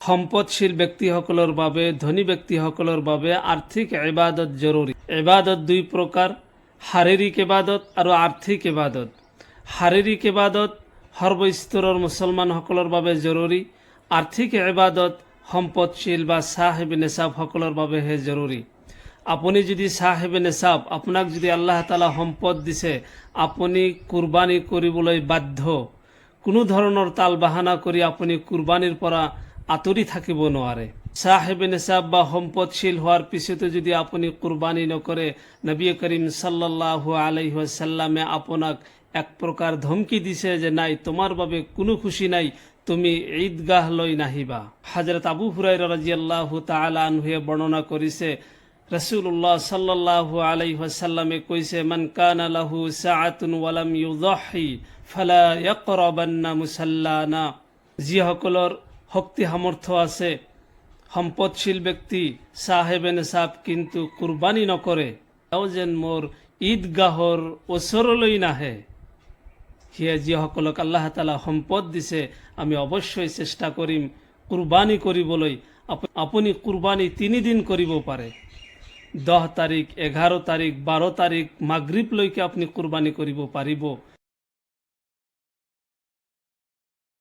সম্পদশীল ব্যক্তিসকলৰ বাবে ধনী ব্যক্তিসকলৰ বাবে আৰ্থিক ইবাদত জৰুৰী। ইবাদত দুই প্ৰকাৰ, শাৰীৰিক ইবাদত আৰু আৰ্থিক ইবাদত। শাৰীৰিক ইবাদত সৰ্বস্তৰৰ মুছলমানসকলৰ বাবে জৰুৰী। আৰ্থিক ইবাদত সম্পদশীল বা চাহিব নিচাবসকলৰ বাবেহে জৰুৰী। আপুনি যদি চাহিব নিচাব, আপোনাক যদি আল্লাহ তাআলা সম্পদ দিছে, আপুনি কুৰবানী কৰিবলৈ বাধ্য। কোনো ধৰণৰ তাল বাহানা কৰি আপুনি কুৰবানীৰ পৰা আঁতৰি থাকিব নোৱাৰে। চাহিব নিচাব বা সম্পদশীল হোৱাৰ পিছতো যদি আপুনি কুৰবানী নকৰে, নবী করিম সাল্লাল্লাহু আলাইহি ওয়াসাল্লামে আপোনাক এক প্ৰকাৰ ধমকি দিছে যে নাই, তোমাৰ বাবে কোনো খুশি নাই, তুমি ঈদগাহলৈ নাহিবা। হযরত আবু হুরায়রা রাদিয়াল্লাহু তাআলা আনহুৱে বৰ্ণনা কৰিছে, রাসূলুল্লাহ সাল্লাল্লাহু আলাইহি ওয়াসাল্লামে কৈছে, মান কানা লাহু সাআতুন ওয়া লাম ইউযাহি ফালা ইয়াকরাবান্না মুসাল্লানা। যিসকলৰ শক্তি সামৰ্থ্য আছে, সম্পদশীল ব্যক্তি, চাহেবে নিচাব, কিন্তু কুৰবানী নকৰে, তেওঁ যেন মোৰ ঈদগাহৰ ওচৰলৈ নাহে। সেয়ে যিসকলক আল্লাহ তাআলা সম্পদ দিছে, আমি অৱশ্যই চেষ্টা কৰিম কুৰবানী কৰিবলৈ। আপুনি কুৰবানী 3 দিন কৰিব পাৰে। 10 তাৰিখ, 11 তাৰিখ, 12 তাৰিখ মাগৰিবলৈকে আপুনি কুৰবানী কৰিব পাৰিব।